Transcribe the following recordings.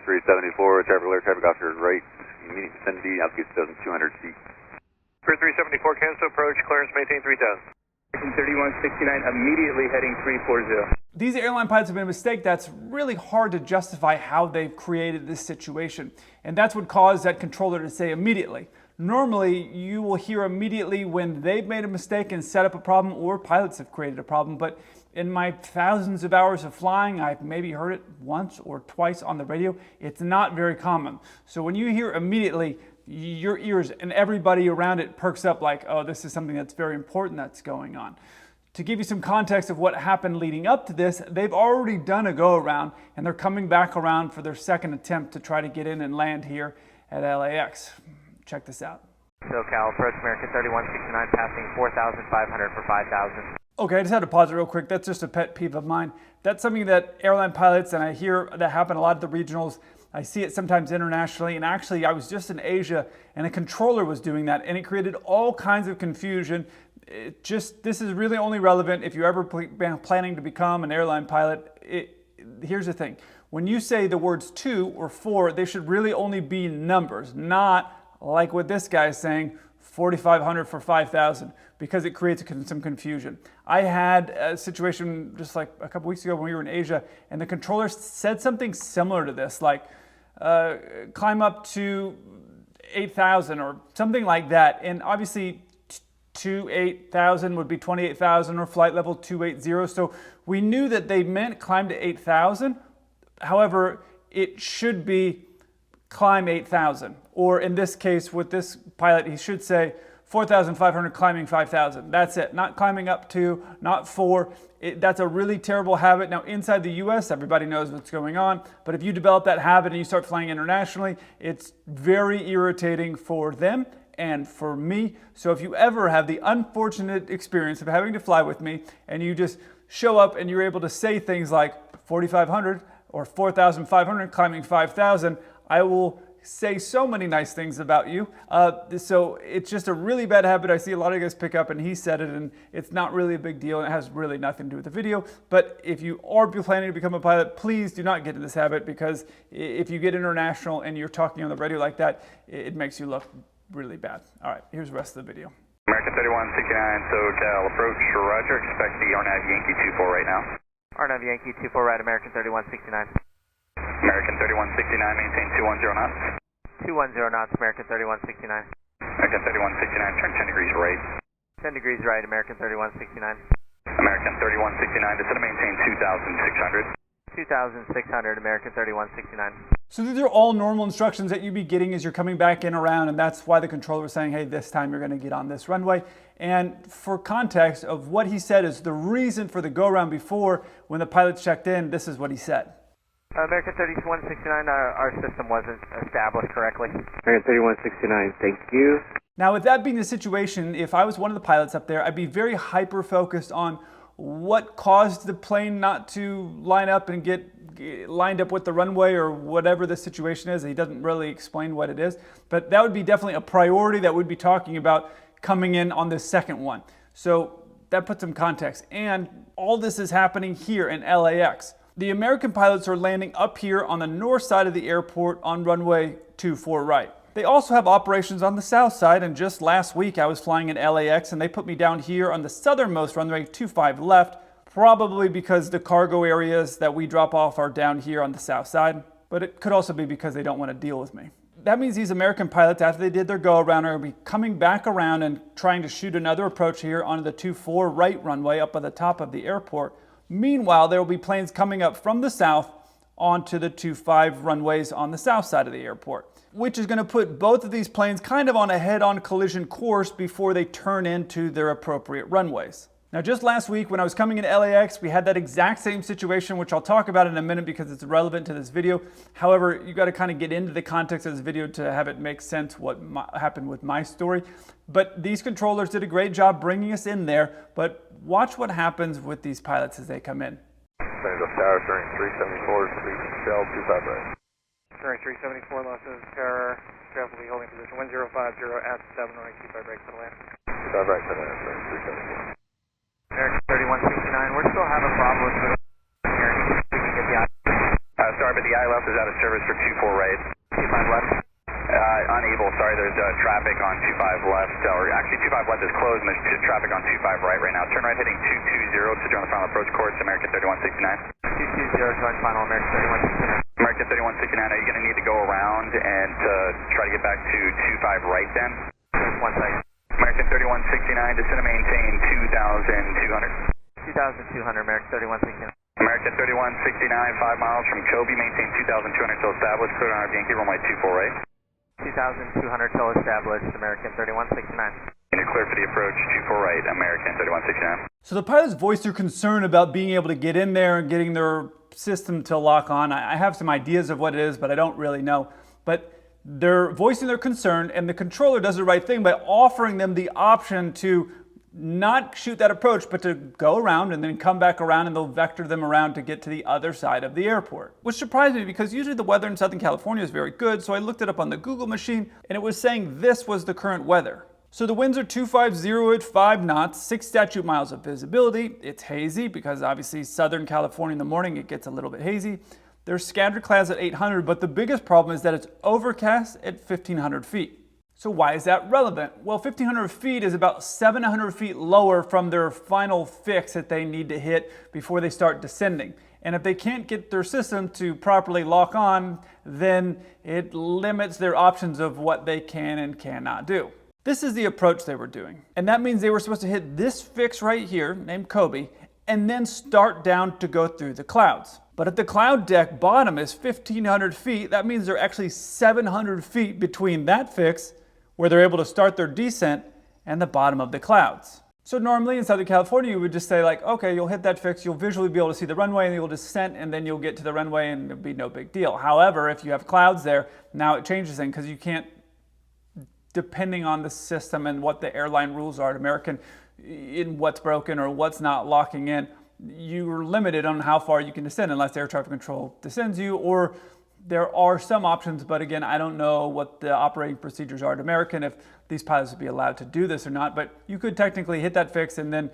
374, traffic alert, traffic officer right, immediate vicinity, altitude 2,200 feet. For 374, cancel approach, clearance maintain 3000. 3169, immediately heading 340. These airline pilots have made a mistake that's really hard to justify how they've created this situation. And that's what caused that controller to say immediately. Normally, you will hear immediately when they've made a mistake and set up a problem or pilots have created a problem. But in my thousands of hours of flying, I've maybe heard it once or twice on the radio. It's not very common. So when you hear immediately, your ears and everybody around it perks up like, oh, this is something that's very important that's going on. To give you some context of what happened leading up to this, they've already done a go-around and they're coming back around for their second attempt to try to get in and land here at LAX. Check this out. SoCal, approach American 3169, passing 4,500 for 5,000. Okay, I just had to pause it real quick. That's just a pet peeve of mine. That's something that airline pilots, and I hear that happen a lot at the regionals. I see it sometimes internationally, and actually I was just in Asia and a controller was doing that and it created all kinds of confusion. This is really only relevant if you're ever planning to become an airline pilot. Here's the thing. When you say the words 2 or 4, they should really only be numbers, not like what this guy is saying, 4,500 for 5,000, because it creates some confusion. I had a situation just like a couple weeks ago when we were in Asia, and the controller said something similar to this, like climb up to 8,000 or something like that. And obviously 8,000 would be 28,000 or flight level 280. So we knew that they meant climb to 8,000. However, it should be climb 8,000. Or in this case, with this pilot, he should say 4,500 climbing 5,000. That's it. Not climbing up to, not 4. That's a really terrible habit. Now, inside the US, everybody knows what's going on. But if you develop that habit and you start flying internationally, it's very irritating for them and for me. So if you ever have the unfortunate experience of having to fly with me and you just show up and you're able to say things like 4,500 or 4,500 climbing 5,000, I will say so many nice things about you. So it's just a really bad habit I see a lot of you guys pick up, and he said it, and it's not really a big deal, and it has really nothing to do with the video. But if you are planning to become a pilot, please do not get in this habit, because if you get international and you're talking on the radio like that, it makes you look really bad. All right, here's the rest of the video. American 3169, SoCal, approach, roger, expect the RNAV Yankee 24 right now. RNAV Yankee 24 right, American 3169. American 3169, maintain 210 knots. 210 knots, American 3169. American 3169, turn 10 degrees right. 10 degrees right, American 3169. American 3169, descend to maintain 2,600. 2,600, American 3169. So these are all normal instructions that you'd be getting as you're coming back in around, and that's why the controller was saying, hey, this time you're going to get on this runway. And for context of what he said is the reason for the go-around before, when the pilots checked in, this is what he said. American 3169, our system wasn't established correctly. American 3169, thank you. Now, with that being the situation, if I was one of the pilots up there, I'd be very hyper-focused on what caused the plane not to line up and get lined up with the runway or whatever the situation is. He doesn't really explain what it is, but that would be definitely a priority that we'd be talking about coming in on this second one. So that puts some context. And all this is happening here in LAX. The American pilots are landing up here on the north side of the airport on runway 24 right. They also have operations on the south side, and just last week I was flying in LAX and they put me down here on the southernmost runway 25 left, probably because the cargo areas that we drop off are down here on the south side, but it could also be because they don't want to deal with me. That means these American pilots, after they did their go-around, are going to be coming back around and trying to shoot another approach here onto the 24 right runway up at the top of the airport. Meanwhile, there will be planes coming up from the south onto the 25 runways on the south side of the airport, which is going to put both of these planes kind of on a head-on collision course before they turn into their appropriate runways. Now, just last week when I was coming into LAX, we had that exact same situation, which I'll talk about in a minute because it's relevant to this video. However, you got to kind of get into the context of this video to have it make sense what happened with my story. But these controllers did a great job bringing us in there, but watch what happens with these pilots as they come in. San Angeles Tower, turning 374, sweep, shell, 25 right. Turning 374, Los Angeles Tower, traffic will be holding position 1050 at 7 right, keep our brakes on the land. 25 right, 7 turning 374. American 3169, we're still having problems with hearing. We can get the sorry but the ILF is out of service for 24 right. 25 left. Unable, sorry, there's traffic on 25 left, or actually 25 left is closed and there's traffic on 25 right now. Turn right heading 220 to join the final approach course, American 3169. 220, join final, American 3169. American 3169, are you going to need to go around and try to get back to 25 right then? Just 1 second. American 3169, descend and maintain 2,200. 2,200, American 3169. American 3169, 5 miles from Kobe, maintain 2,200 till established, clear on our Yankee, runway 24 right. 2,200 till established, American 3169. You're clear for the approach, 24 right, American 3169. So the pilots voiced their concern about being able to get in there and getting their system to lock on. I have some ideas of what it is, but I don't really know. But they're voicing their concern, and the controller does the right thing by offering them the option to not shoot that approach, but to go around and then come back around, and they'll vector them around to get to the other side of the airport. Which surprised me because usually the weather in Southern California is very good, so I looked it up on the Google machine and it was saying this was the current weather. So the winds are 250 at 5 knots, 6 statute miles of visibility. It's hazy because obviously Southern California in the morning it gets a little bit hazy. There's scattered clouds at 800, but the biggest problem is that it's overcast at 1,500 feet. So why is that relevant? Well, 1,500 feet is about 700 feet lower from their final fix that they need to hit before they start descending. And if they can't get their system to properly lock on, then it limits their options of what they can and cannot do. This is the approach they were doing. And that means they were supposed to hit this fix right here, named Kobe, and then start down to go through the clouds. But if the cloud deck bottom is 1,500 feet, that means they're actually 700 feet between that fix where they're able to start their descent and the bottom of the clouds. So normally in Southern California, you would just say like, okay, you'll hit that fix, you'll visually be able to see the runway and you'll descent and then you'll get to the runway and it'll be no big deal. However, if you have clouds there, now it changes things because you can't, depending on the system and what the airline rules are at American, in what's broken or what's not locking in, you're limited on how far you can descend unless air traffic control descends you, or there are some options, but again, I don't know what the operating procedures are at American, if these pilots would be allowed to do this or not, but you could technically hit that fix and then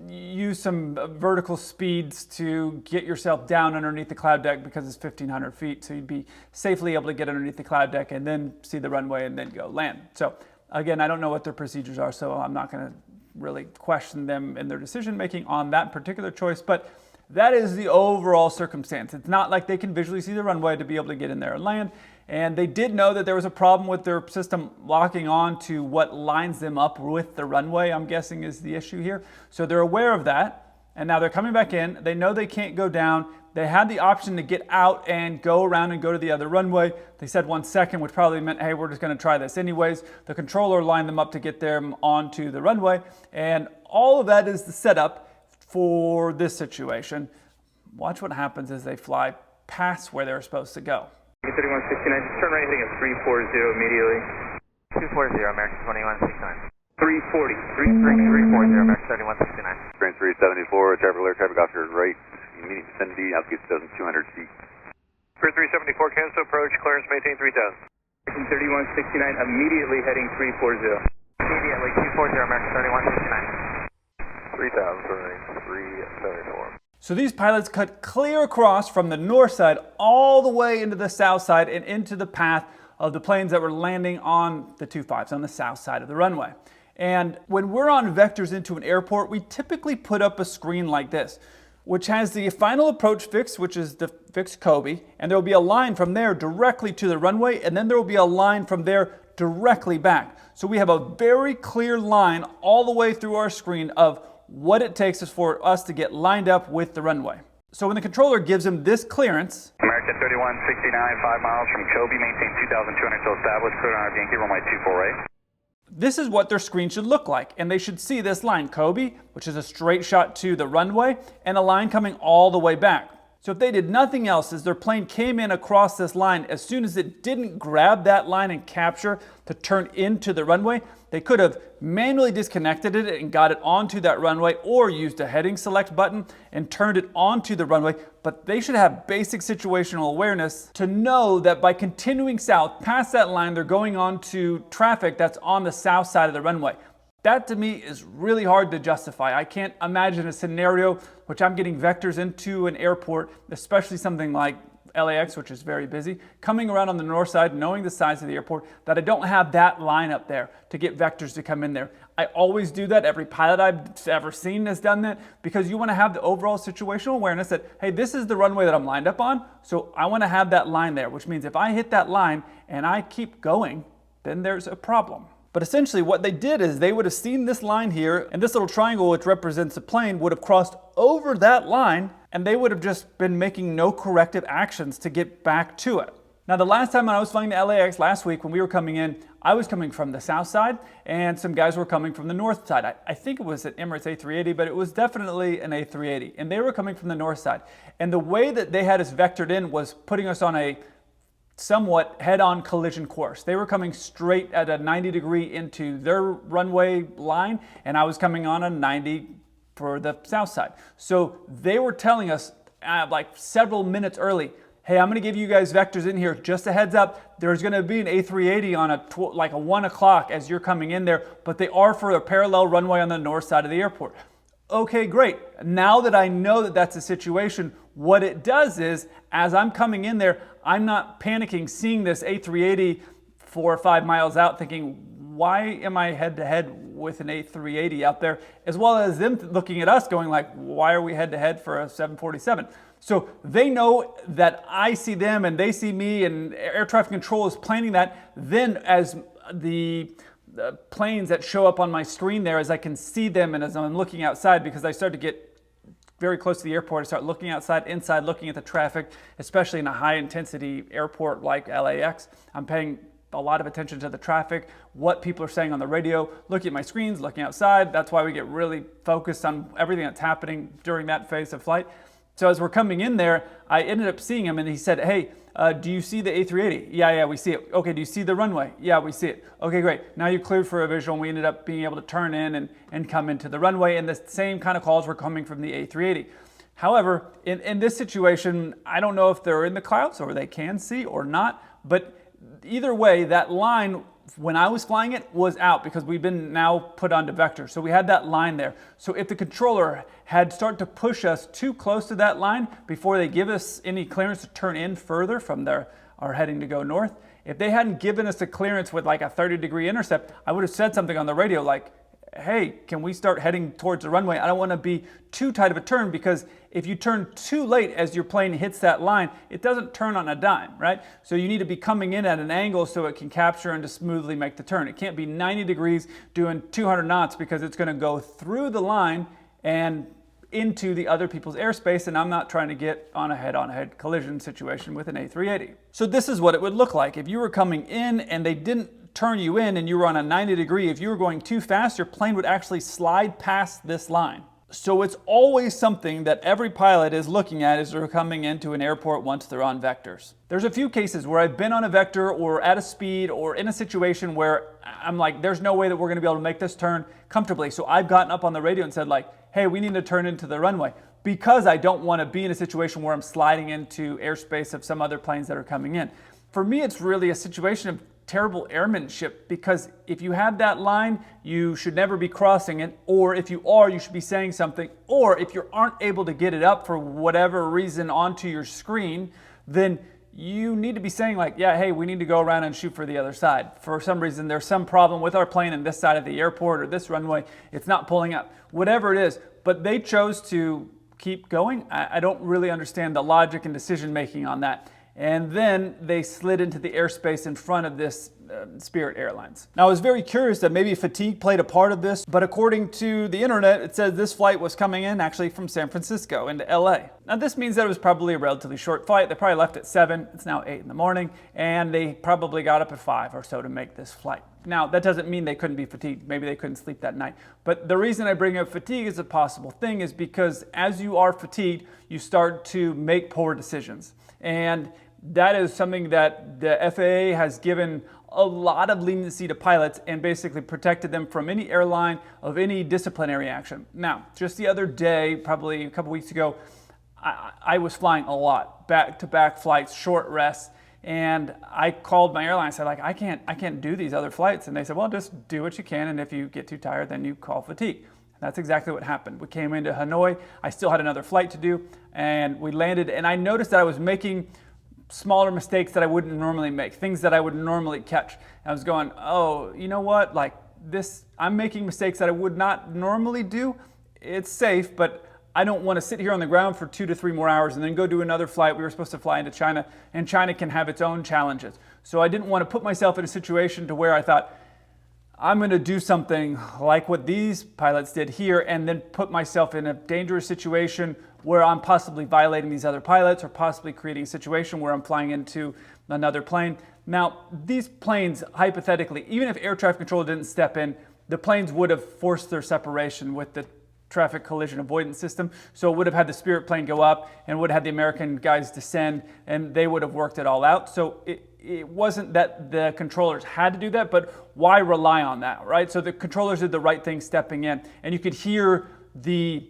use some vertical speeds to get yourself down underneath the cloud deck because it's 1,500 feet, so you'd be safely able to get underneath the cloud deck and then see the runway and then go land. So again, I don't know what their procedures are, so I'm not gonna really question them in their decision making on that particular choice, but that is the overall circumstance. It's not like they can visually see the runway to be able to get in there and land. And they did know that there was a problem with their system locking on to what lines them up with the runway, I'm guessing is the issue here. So they're aware of that. And now they're coming back in. They know they can't go down. They had the option to get out and go around and go to the other runway. They said 1 second, which probably meant, hey, we're just going to try this anyways. The controller lined them up to get them onto the runway. And all of that is the setup for this situation. Watch what happens as they fly past where they're supposed to go. 3169, just turn right heading at 340 immediately. 240, American 2169. 340. 340, American 3169. Train 374, traffic alert, traffic off your right, immediate vicinity, altitude 2,200 feet. Clear 374, cancel approach, clearance maintain 3,000. 3169, immediately heading 340. Immediately, 240, American 3169. 3,000 for 374. So these pilots cut clear across from the north side all the way into the south side and into the path of the planes that were landing on the 25s on the south side of the runway. And when we're on vectors into an airport, we typically put up a screen like this, which has the final approach fix, which is the fix Kobe, and there will be a line from there directly to the runway, and then there will be a line from there directly back. So we have a very clear line all the way through our screen of what it takes is for us to get lined up with the runway. So when the controller gives them this clearance, American 3169, 5 miles from Kobe, maintain 2,200 till established, clear on our Yankee, runway 24 this is what their screen should look like. And they should see this line, Kobe, which is a straight shot to the runway, and a line coming all the way back. So if they did nothing else, as their plane came in across this line, as soon as it didn't grab that line and capture to turn into the runway, they could have manually disconnected it and got it onto that runway, or used a heading select button and turned it onto the runway. But they should have basic situational awareness to know that by continuing south past that line, they're going on to traffic that's on the south side of the runway. That to me is really hard to justify. I can't imagine a scenario which I'm getting vectors into an airport, especially something like LAX, which is very busy, coming around on the north side, knowing the size of the airport, that I don't have that line up there to get vectors to come in there. I always do that. Every pilot I've ever seen has done that, because you want to have the overall situational awareness that, hey, this is the runway that I'm lined up on, so I want to have that line there, which means if I hit that line and I keep going, then there's a problem. But essentially what they did is they would have seen this line here, and this little triangle which represents the plane would have crossed over that line, and they would have just been making no corrective actions to get back to it. Now, the last time I was flying the LAX last week when we were coming in, I was coming from the south side and some guys were coming from the north side. I think it was an Emirates A380, but it was definitely an A380, and they were coming from the north side. And the way that they had us vectored in was putting us on a somewhat head-on collision course. They were coming straight at a 90-degree into their runway line, and I was coming on a 90 for the south side. So they were telling us like several minutes early, hey, I'm going to give you guys vectors in here. Just a heads up, there's going to be an A380 on like a 1 o'clock as you're coming in there, but they are for a parallel runway on the north side of the airport. Okay, great. Now that I know that that's the situation, what it does is, as I'm coming in there, I'm not panicking seeing this A380 4 or 5 miles out thinking, why am I head-to-head with an A380 out there? As well as them looking at us going like, why are we head-to-head for a 747? So they know that I see them and they see me, and air traffic control is planning that. Then as the planes that show up on my screen there, as I can see them and as I'm looking outside, because I start to get very close to the airport, I start looking outside, inside, looking at the traffic, especially in a high intensity airport like LAX. I'm paying a lot of attention to the traffic, what people are saying on the radio, looking at my screens, looking outside. That's why we get really focused on everything that's happening during that phase of flight. So as we're coming in there, I ended up seeing him and he said, hey, do you see the A380? Yeah, we see it. Okay, do you see the runway? Yeah, we see it. Okay, great. Now you're cleared for a visual, and we ended up being able to turn in and come into the runway, and the same kind of calls were coming from the A380. However, in this situation, I don't know if they're in the clouds or they can see or not, but either way, that line, when I was flying it, was out because we've been now put onto vector. So we had that line there. So if the controller had started to push us too close to that line before they give us any clearance to turn in further from our heading to go north, if they hadn't given us a clearance with like a 30-degree intercept, I would have said something on the radio like, hey, can we start heading towards the runway? I don't want to be too tight of a turn, because if you turn too late as your plane hits that line, it doesn't turn on a dime, right? So you need to be coming in at an angle so it can capture and to smoothly make the turn. It can't be 90 degrees doing 200 knots, because it's going to go through the line and into the other people's airspace, and I'm not trying to get on a head-on-head collision situation with an A380. So this is what it would look like if you were coming in and they didn't turn you in and you were on a 90 degree. If you were going too fast, your plane would actually slide past this line. So it's always something that every pilot is looking at as they're coming into an airport once they're on vectors. There's a few cases where I've been on a vector or at a speed or in a situation where I'm like, there's no way that we're going to be able to make this turn comfortably. So I've gotten up on the radio and said like, hey, we need to turn into the runway, because I don't want to be in a situation where I'm sliding into airspace of some other planes that are coming in. For me, it's really a situation of terrible airmanship, because if you have that line, you should never be crossing it, or if you are, you should be saying something, or if you aren't able to get it up for whatever reason onto your screen, then you need to be saying like, yeah, hey, we need to go around and shoot for the other side. For some reason, there's some problem with our plane in this side of the airport or this runway, it's not pulling up, whatever it is, but they chose to keep going. I don't really understand the logic and decision making on that. And then they slid into the airspace in front of this Spirit Airlines. Now, I was very curious that maybe fatigue played a part of this, but according to the internet, it says this flight was coming in actually from San Francisco into LA. Now, this means that it was probably a relatively short flight. They probably left at 7, it's now 8 in the morning, and they probably got up at 5 or so to make this flight. Now, that doesn't mean they couldn't be fatigued. Maybe they couldn't sleep that night. But the reason I bring up fatigue as a possible thing is because as you are fatigued, you start to make poor decisions. And that is something that the FAA has given a lot of leniency to pilots and basically protected them from any airline of any disciplinary action. Now, just the other day, probably a couple weeks ago, I was flying a lot, back-to-back flights, short rests, and I called my airline and said, like, I can't do these other flights. And they said, well, just do what you can, and if you get too tired, then you call fatigue. That's exactly what happened. We came into Hanoi, I still had another flight to do, and we landed, and I noticed that I was making smaller mistakes that I wouldn't normally make, things that I would normally catch. And I was going, oh, you know what? Like this, I'm making mistakes that I would not normally do. It's safe, but I don't want to sit here on the ground for 2 to 3 more hours and then go do another flight. We were supposed to fly into China, and China can have its own challenges. So I didn't want to put myself in a situation to where I thought, I'm going to do something like what these pilots did here and then put myself in a dangerous situation where I'm possibly violating these other pilots or possibly creating a situation where I'm flying into another plane. Now, these planes, hypothetically, even if air traffic control didn't step in, the planes would have forced their separation with the traffic collision avoidance system. So it would have had the Spirit plane go up and would have had the American guys descend, and they would have worked it all out. So it wasn't that the controllers had to do that, but why rely on that, right? So the controllers did the right thing stepping in, and you could hear the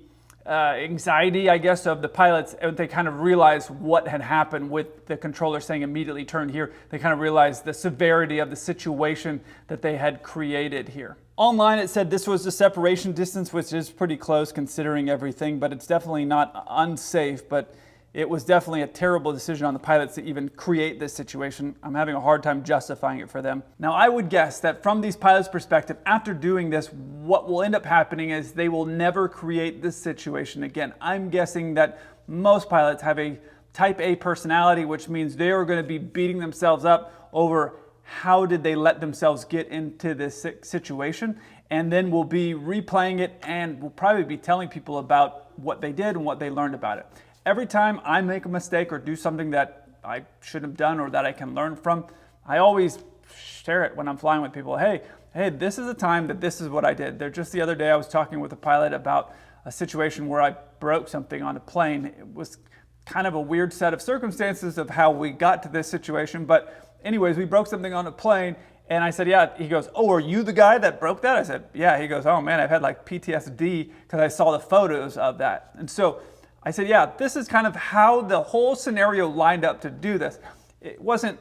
anxiety, I guess, of the pilots, and they kind of realized what had happened with the controller saying immediately turn here. They kind of realized the severity of the situation that they had created here. Online it said this was the separation distance, which is pretty close considering everything, but it's definitely not unsafe, but it was definitely a terrible decision on the pilots to even create this situation. I'm having a hard time justifying it for them. Now, I would guess that from these pilots' perspective, after doing this, what will end up happening is they will never create this situation again. I'm guessing that most pilots have a type A personality, which means they are going to be beating themselves up over how did they let themselves get into this situation, and then we'll be replaying it and we'll probably be telling people about what they did and what they learned about it. Every time I make a mistake or do something that I shouldn't have done or that I can learn from, I always share it when I'm flying with people. Hey, this is a time that this is what I did. Just the other day I was talking with a pilot about a situation where I broke something on a plane. It was kind of a weird set of circumstances of how we got to this situation, but anyways, we broke something on a plane, and I said, yeah. He goes, oh, are you the guy that broke that? I said, yeah. He goes, oh man, I've had like PTSD because I saw the photos of that. And so I said, yeah, this is kind of how the whole scenario lined up to do this. It wasn't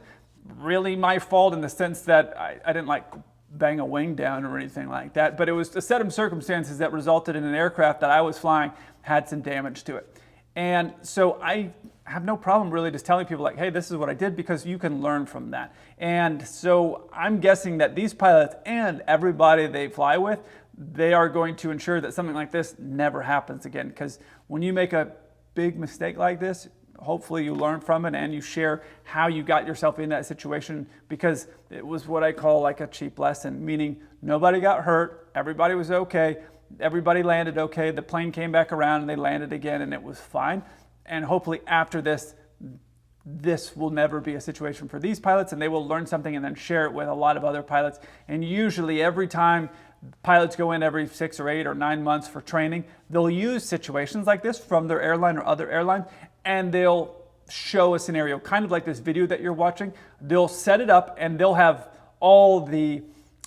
really my fault in the sense that I didn't like bang a wing down or anything like that, but it was a set of circumstances that resulted in an aircraft that I was flying had some damage to it. And so I have no problem really just telling people like, hey, this is what I did, because you can learn from that. And so I'm guessing that these pilots and everybody they fly with, they are going to ensure that something like this never happens again. Because when you make a big mistake like this, hopefully you learn from it and you share how you got yourself in that situation, because it was what I call like a cheap lesson, meaning nobody got hurt, everybody was okay, everybody landed okay, the plane came back around and they landed again and it was fine. And hopefully after this, this will never be a situation for these pilots, and they will learn something and then share it with a lot of other pilots. And usually every time pilots go in every 6 or 8 or 9 months for training, they'll use situations like this from their airline or other airlines, and they'll show a scenario, kind of like this video that you're watching. They'll set it up and they'll have all the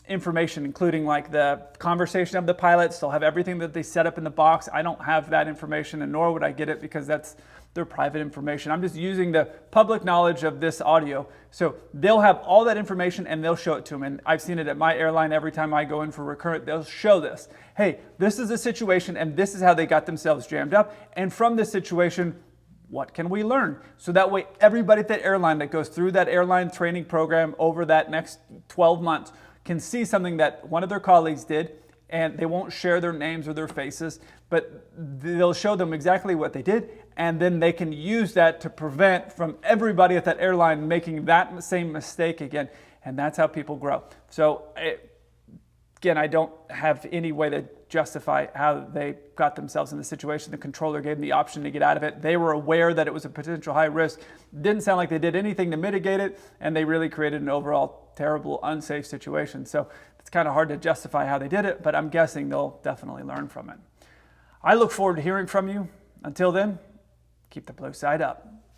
information, including like the conversation of the pilots. They'll have everything that they set up in the box. I don't have that information, and nor would I get it because that's their private information. I'm just using the public knowledge of this audio. So they'll have all that information and they'll show it to them. And I've seen it at my airline every time I go in for recurrent, they'll show this. Hey, this is a situation and this is how they got themselves jammed up. And from this situation, what can we learn? So that way everybody at that airline that goes through that airline training program over that next 12 months can see something that one of their colleagues did, and they won't share their names or their faces, but they'll show them exactly what they did, and then they can use that to prevent from everybody at that airline making that same mistake again, and that's how people grow. So again, I don't have any way to justify how they got themselves in the situation. The controller gave them the option to get out of it. They were aware that it was a potential high risk. Didn't sound like they did anything to mitigate it, and they really created an overall terrible, unsafe situation. So it's kind of hard to justify how they did it, but I'm guessing they'll definitely learn from it. I look forward to hearing from you. Until then, keep the blue side up.